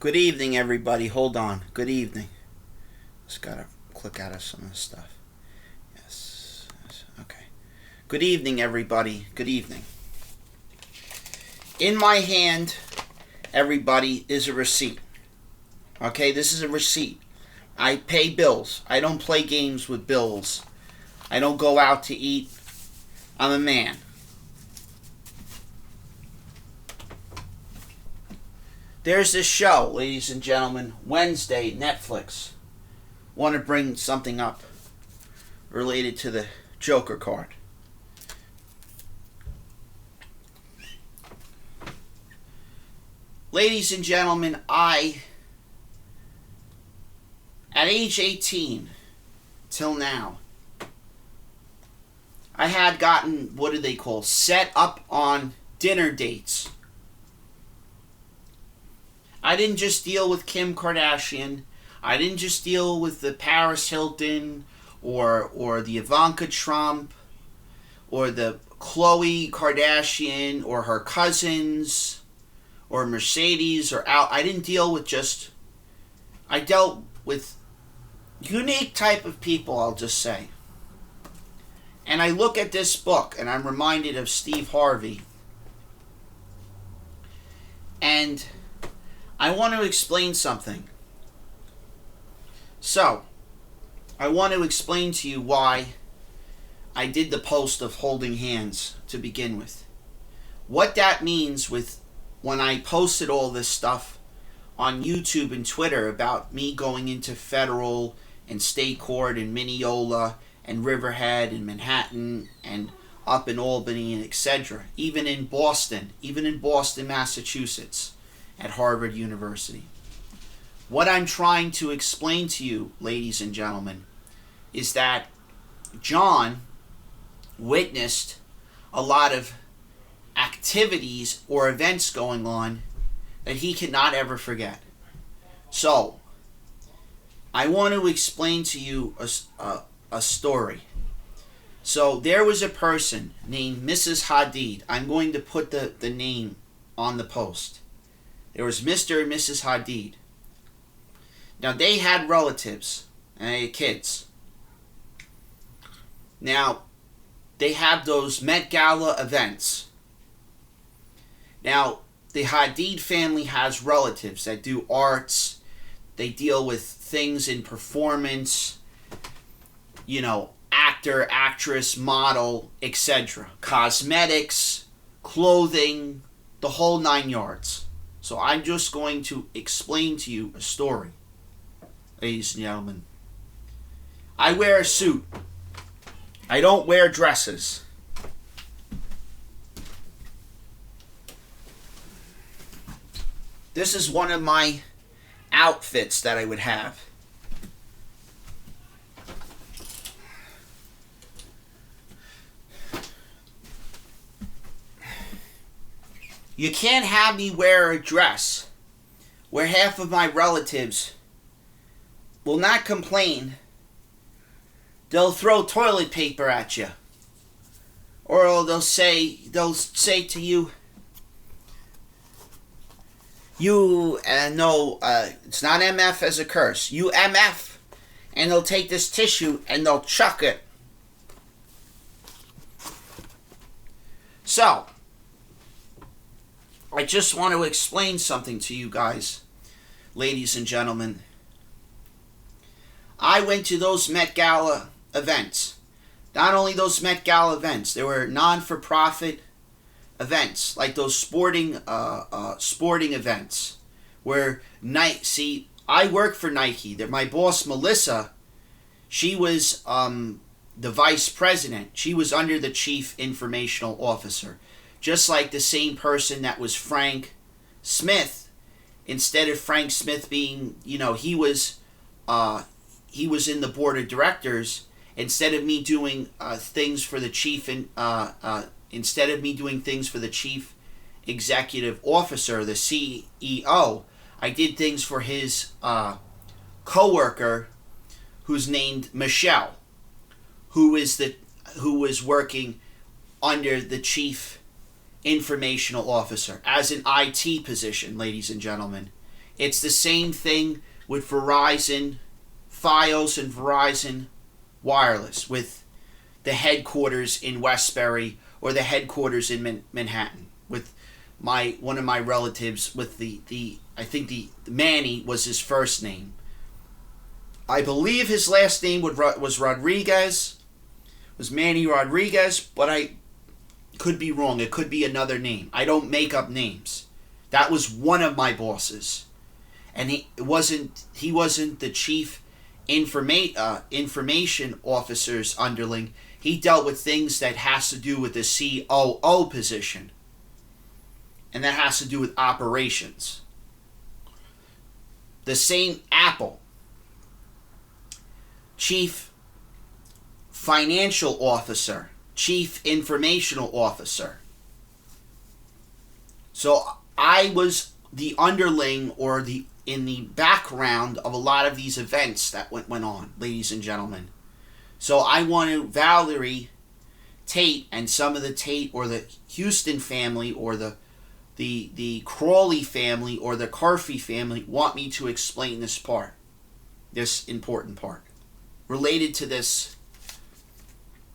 Good evening, everybody. Hold on. Good evening. Just gotta click out of some of this stuff. Yes. Okay. Good evening, everybody. Good evening. In my hand, everybody, is a receipt. Okay, this is a receipt. I pay bills. I don't play games with bills. I don't go out to eat. I'm a man. There's this show, ladies and gentlemen, Wednesday, Netflix. Want to bring something up related to the Joker card. Ladies and gentlemen, at age 18 till now, I had gotten, set up on dinner dates. I didn't just deal with Kim Kardashian. I didn't just deal with the Paris Hilton or the Ivanka Trump or the Khloe Kardashian or her cousins or Mercedes or Al. I didn't deal with I dealt with unique type of people, I'll just say. And I look at this book and I'm reminded of Steve Harvey. And I want to explain something. So, I want to explain to you why I did the post of holding hands to begin with. What that means with when I posted all this stuff on YouTube and Twitter about me going into federal and state court in Mineola and Riverhead and Manhattan and up in Albany and etc. Even in Boston, Massachusetts, at Harvard University. What I'm trying to explain to you, ladies and gentlemen, is that John witnessed a lot of activities or events going on that he cannot ever forget. So, I want to explain to you a story. So, there was a person named Mrs. Hadid. I'm going to put the name on the post. There was Mr. and Mrs. Hadid. Now, they had relatives and they had kids. Now, they have those Met Gala events. Now, the Hadid family has relatives that do arts. They deal with things in performance, actor, actress, model, etc. Cosmetics, clothing, the whole 9 yards. So I'm just going to explain to you a story, ladies and gentlemen. I wear a suit. I don't wear dresses. This is one of my outfits that I would have. You can't have me wear a dress where half of my relatives will not complain. They'll throw toilet paper at you. Or they'll say to you, it's not MF as a curse. You MF. And they'll take this tissue and they'll chuck it. So, I just want to explain something to you guys, ladies and gentlemen. I went to those Met Gala events. Not only those Met Gala events, there were non-for-profit events, like those sporting events, where I work for Nike. My boss, Melissa, she was the vice president. She was under the chief informational officer. Just like the same person that was Frank Smith, instead of Frank Smith being, he was in the board of directors. Instead of me doing things for the chief, instead of me doing things for the chief executive officer, the CEO, I did things for his coworker, who's named Michelle, who was working under the chief informational officer as an IT position, ladies and gentlemen. It's the same thing with Verizon, Fios, and Verizon Wireless, with the headquarters in Westbury or the headquarters in Manhattan. With one of my relatives, with the I think the Manny was his first name. I believe his last name was Rodriguez, was Manny Rodriguez, but I could be wrong. It could be another name. I don't make up names. That was one of my bosses, and he wasn't the chief information officer's underling. He dealt with things that has to do with the COO position, and that has to do with operations. The same Apple, chief financial officer, chief informational officer. So I was the underling or in the background of a lot of these events that went on, ladies and gentlemen. So I wanted Valerie Tate and some of the Tate or the Houston family or the Crawley family or the Carfy family want me to explain this part, this important part, related to this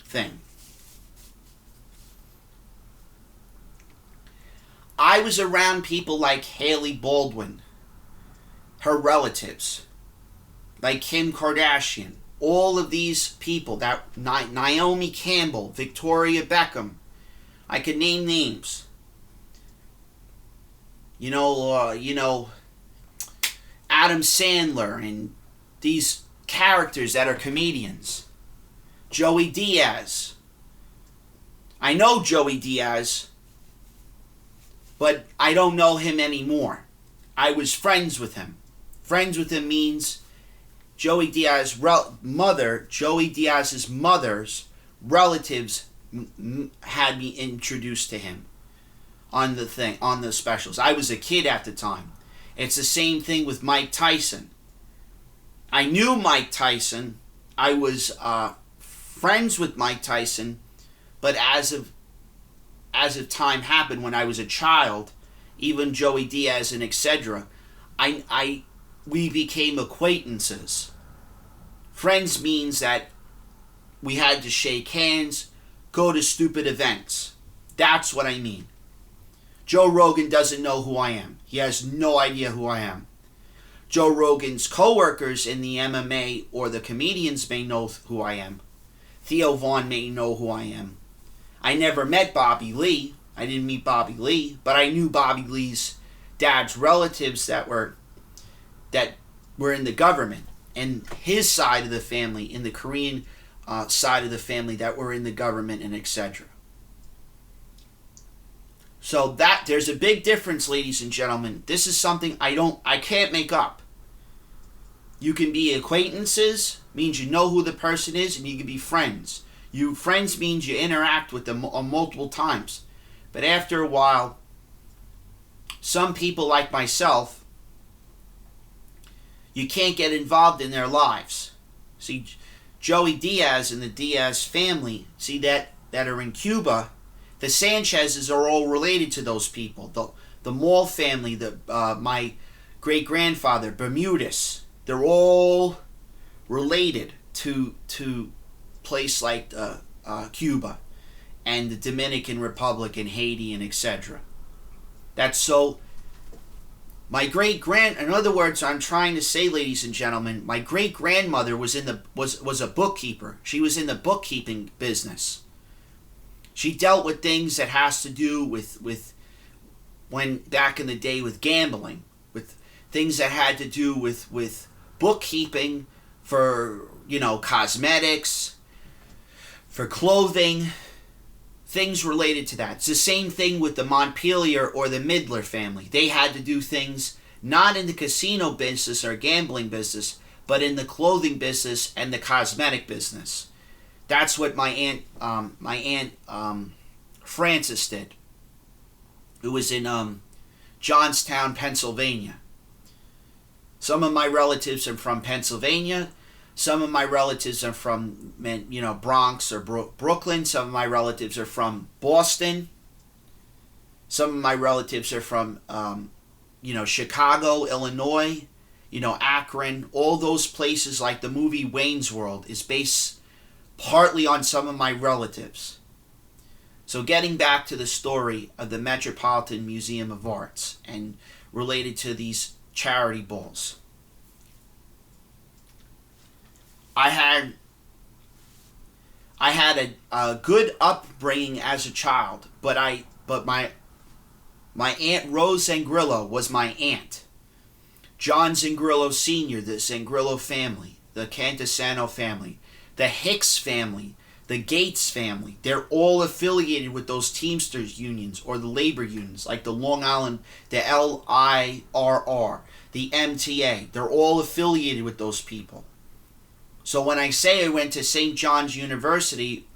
thing. I was around people like Haley Baldwin, her relatives, like Kim Kardashian, all of these people, that Naomi Campbell, Victoria Beckham, I could name names. Adam Sandler and these characters that are comedians. Joey Diaz. I know Joey Diaz, but I don't know him anymore. I was friends with him. Friends with him means Joey Diaz's mother's relatives had me introduced to him on the specials. I was a kid at the time. It's the same thing with Mike Tyson. I knew Mike Tyson. I was friends with Mike Tyson, but as of time happened, when I was a child, even Joey Diaz and etc., we became acquaintances. Friends means that we had to shake hands, go to stupid events. That's what I mean. Joe Rogan doesn't know who I am. He has no idea who I am. Joe Rogan's co-workers in the MMA or the comedians may know who I am. Theo Vaughn may know who I am. I never met Bobby Lee. I didn't meet Bobby Lee, but I knew Bobby Lee's dad's relatives that were in the government, and his side of the family, in the Korean side of the family that were in the government, and etc. So that there's a big difference, ladies and gentlemen. This is something I can't make up. You can be acquaintances, means you know who the person is, and you can be friends. Friends means you interact with them multiple times. But after a while, some people like myself, you can't get involved in their lives. See, Joey Diaz and the Diaz family, see that are in Cuba, the Sanchez's are all related to those people. The Mall family, my great-grandfather, Bermudez, they're all related to place like Cuba and the Dominican Republic and Haiti and etc. That's so. In other words, I'm trying to say, ladies and gentlemen, my great-grandmother was a bookkeeper. She was in the bookkeeping business. She dealt with things that has to do with when back in the day with gambling, with things that had to do with bookkeeping for cosmetics, for clothing, things related to that. It's the same thing with the Montpelier or the Midler family. They had to do things not in the casino business or gambling business, but in the clothing business and the cosmetic business. That's what my aunt Frances did, who was in Johnstown, Pennsylvania. Some of my relatives are from Pennsylvania. Some of my relatives are from, Bronx or Brooklyn. Some of my relatives are from Boston. Some of my relatives are from Chicago, Illinois, Akron, all those places, like the movie Wayne's World is based partly on some of my relatives. So getting back to the story of the Metropolitan Museum of Arts and related to these charity balls. I had a good upbringing as a child, but my Aunt Rose Zangrillo was my aunt. John Zangrillo Sr., the Zangrillo family, the Cantasano family, the Hicks family, the Gates family, they're all affiliated with those Teamsters unions or the labor unions, like the Long Island, the LIRR, the MTA. They're all affiliated with those people. So when I say I went to St. John's University,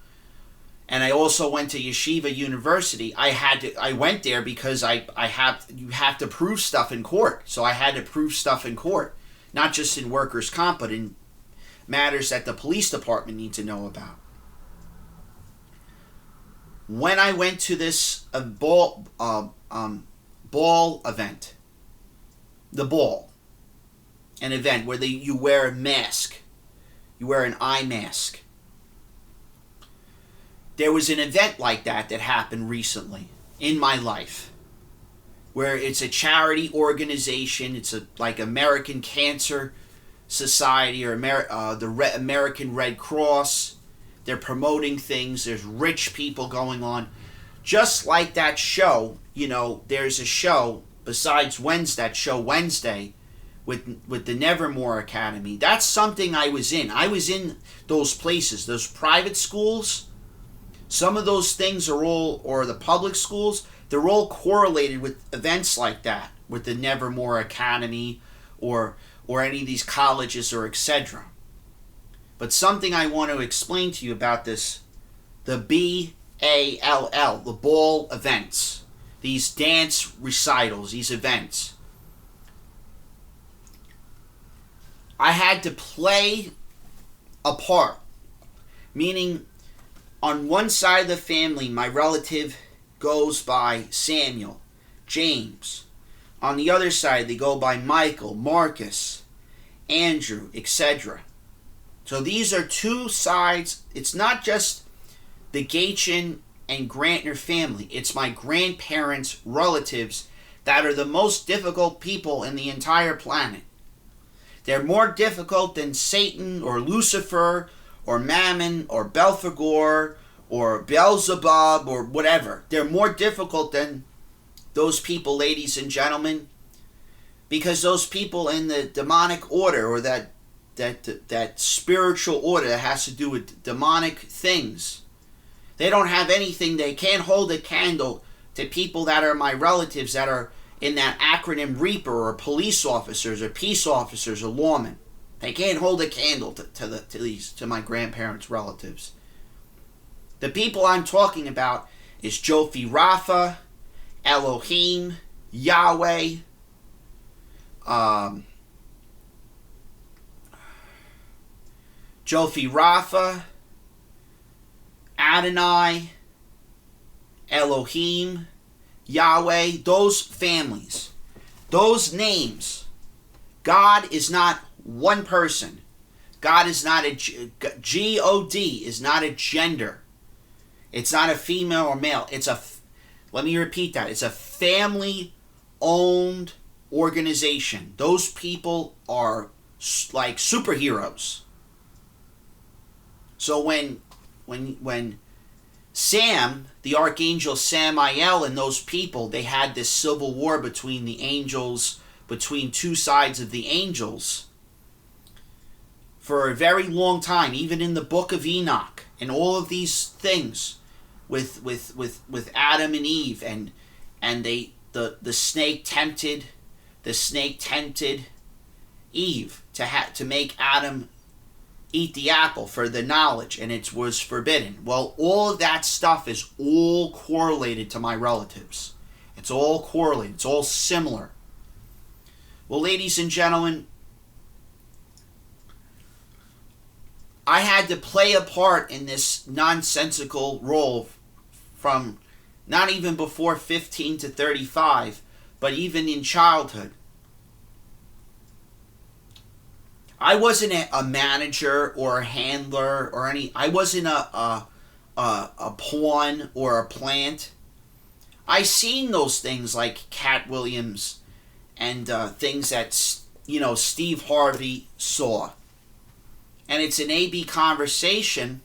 and I also went to Yeshiva University, I went there because you have to prove stuff in court. So I had to prove stuff in court, not just in workers' comp, but in matters that the police department need to know about. When I went to this ball event, the ball, an event where you wear a mask, you wear an eye mask. There was an event like that happened recently in my life, where it's a charity organization. It's like American Cancer Society or the American Red Cross. They're promoting things. There's rich people going on. Just like that show, there's a show besides Wednesday with the Nevermore Academy. That's something I was in. I was in those places, those private schools. Some of those things or the public schools, they're all correlated with events like that, with the Nevermore Academy or any of these colleges or etc. But something I want to explain to you about this, the BALL, the ball events, these dance recitals, these events. I had to play a part, meaning on one side of the family, my relative goes by Samuel, James. On the other side, they go by Michael, Marcus, Andrew, etc. So these are two sides. It's not just the Gatchen and Grantner family. It's my grandparents' relatives that are the most difficult people in the entire planet. They're more difficult than Satan or Lucifer or Mammon or Belphegor or Beelzebub or whatever. They're more difficult than those people, ladies and gentlemen, because those people in the demonic order or that spiritual order that has to do with demonic things, they don't have anything. They can't hold a candle to people that are my relatives that are in that acronym Reaper, or police officers or peace officers or lawmen. They can't hold a candle to my grandparents' relatives. The people I'm talking about is Jofi Rapha, Elohim, Yahweh, Jofi Rapha, Adonai, Elohim, Yahweh, those families, those names. God is not one person. God is not G-O-D is not a gender. It's not a female or male. Let me repeat that. It's a family-owned organization. Those people are like superheroes. So when Sam, the archangel Samael, and those people, they had this civil war between the angels, between two sides of the angels, for a very long time, even in the book of Enoch, and all of these things with Adam and Eve, and the snake tempted Eve to make Adam eat the apple for the knowledge, and it was forbidden. Well, all of that stuff is all correlated to my relatives. It's all correlated. It's all similar. Well, ladies and gentlemen, I had to play a part in this nonsensical role from not even before 15 to 35, but even in childhood. I wasn't a manager or a handler or any. I wasn't a pawn or a plant. I seen those things like Cat Williams and things that Steve Harvey saw, and it's an A/B conversation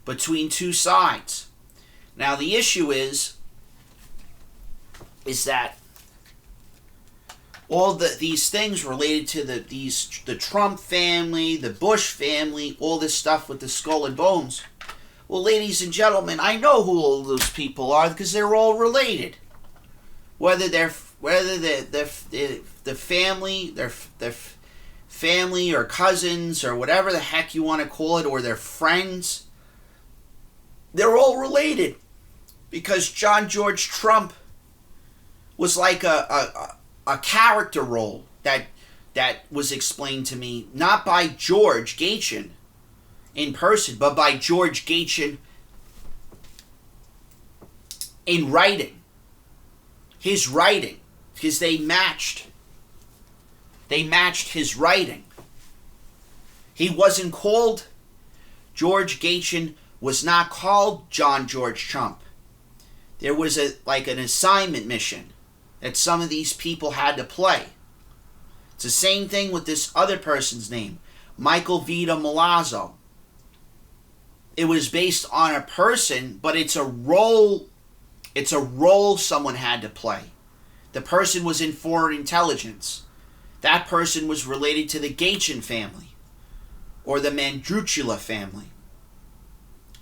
between two sides. Now the issue is that all these things related to the Trump family, the Bush family, all this stuff with the skull and bones. Well, ladies and gentlemen, I know who all those people are because they're all related. Whether the family, their family or cousins or whatever the heck you want to call it, or their friends, they're all related because John George Trump was like a character role that was explained to me, not by George Gachin in person, but by George Gachin in writing. His writing, because they matched his writing. He wasn't called, George Gachin was not called John George Trump. There was an assignment mission that some of these people had to play. It's the same thing with this other person's name, Michael Vita Milazzo. It was based on a person, but it's a role. It's a role someone had to play. The person was in foreign intelligence. That person was related to the Gachin family or the Mandruchula family.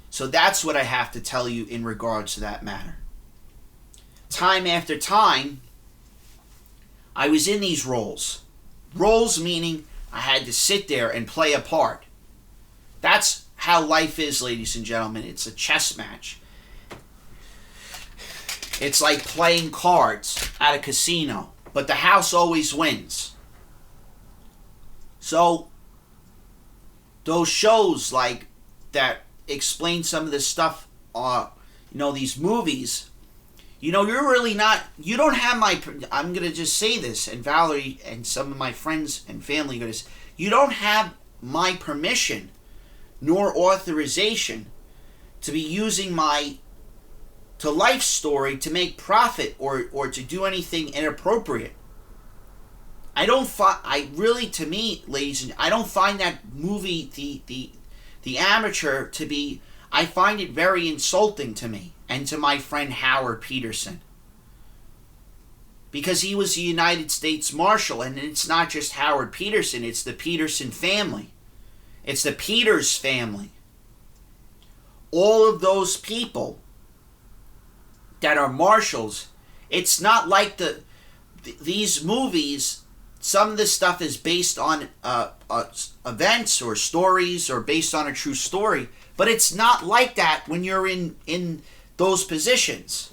So that's what I have to tell you in regards to that matter. Time after time, I was in these roles. Roles meaning I had to sit there and play a part. That's how life is, ladies and gentlemen. It's a chess match. It's like playing cards at a casino, but the house always wins. So, those shows like that explain some of this stuff, these movies, you're really not, you don't have I'm going to just say this, and Valerie and some of my friends and family go to say, you don't have my permission nor authorization to be using my life story to make profit or to do anything inappropriate. I don't to me, ladies and I don't find that movie, the Amateur, to be, I find it very insulting to me and to my friend Howard Peterson. Because he was a United States Marshal, and it's not just Howard Peterson, it's the Peterson family. It's the Peters family. All of those people that are marshals, it's not like these movies. Some of this stuff is based on events or stories or based on a true story, but it's not like that when you're in those positions.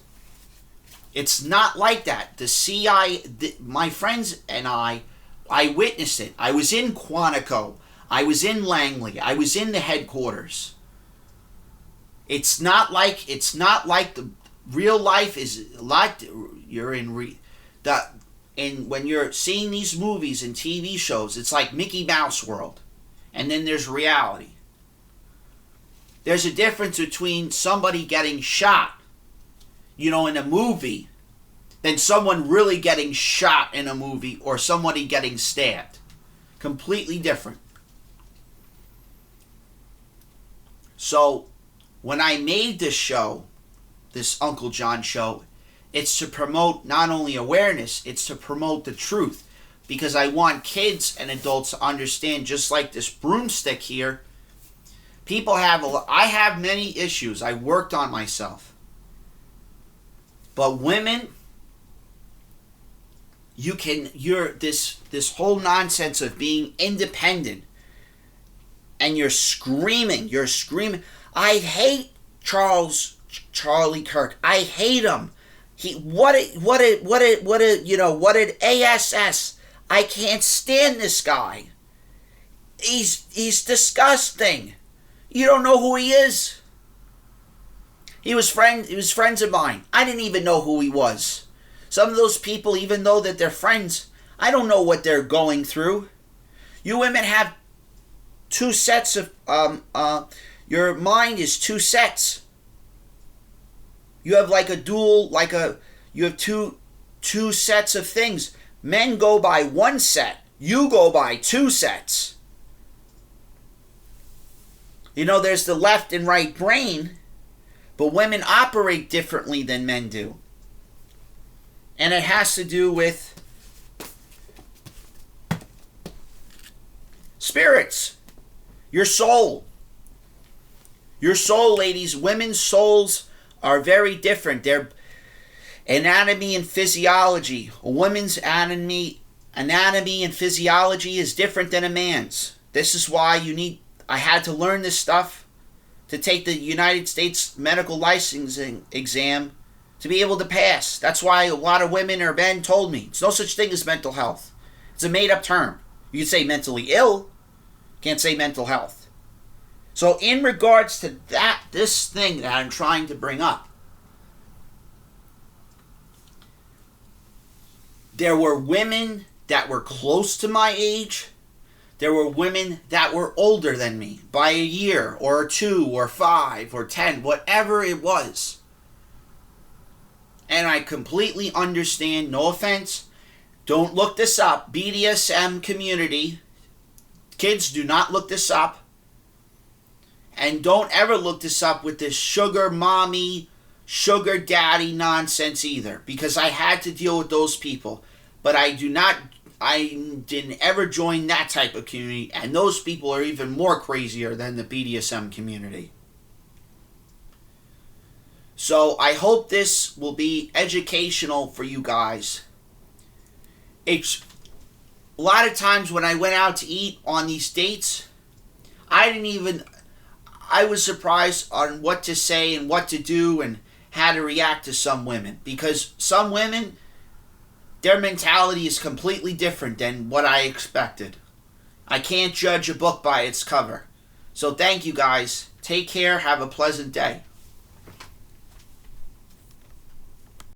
It's not like that. The CIA, my friends and I witnessed it. I was in Quantico. I was in Langley. I was in the headquarters. It's not like the real life is like you're in and when you're seeing these movies and TV shows, it's like Mickey Mouse World. And then there's reality. There's a difference between somebody getting shot, in a movie, than someone really getting shot in a movie or somebody getting stabbed. Completely different. So, when I made this show, this Uncle John show, it's to promote not only awareness, it's to promote the truth. Because I want kids and adults to understand, just like this broomstick here, I have many issues. I worked on myself. But women, you're this whole nonsense of being independent, and you're screaming. I hate Charlie Kirk. I hate him. What did ASS? I can't stand this guy. He's disgusting. You don't know who he is. He was friends of mine. I didn't even know who he was. Some of those people, even though that they're friends, I don't know what they're going through. You women have two sets of, your mind is two sets. You have like a dual, you have two sets of things. Men go by one set. You go by two sets. You know, there's the left and right brain, but women operate differently than men do. And it has to do with spirits. Your soul. Your soul, ladies. Women's souls are very different. Their anatomy and physiology. A woman's anatomy and physiology is different than a man's. This is why I had to learn this stuff to take the United States medical licensing exam to be able to pass. That's why a lot of women or men told me it's no such thing as mental health. It's a made-up term. You can say mentally ill, can't say mental health. So in regards to this thing that I'm trying to bring up, there were women that were close to my age. There were women that were older than me by a year or 2 or 5 or 10, whatever it was. And I completely understand, no offense, don't look this up. BDSM community, kids, do not look this up. And don't ever look this up with this sugar mommy, sugar daddy nonsense either. Because I had to deal with those people. But I didn't ever join that type of community. And those people are even more crazier than the BDSM community. So I hope this will be educational for you guys. A lot of times when I went out to eat on these dates, I was surprised on what to say and what to do and how to react to some women. Because some women, their mentality is completely different than what I expected. I can't judge a book by its cover. So thank you guys. Take care. Have a pleasant day.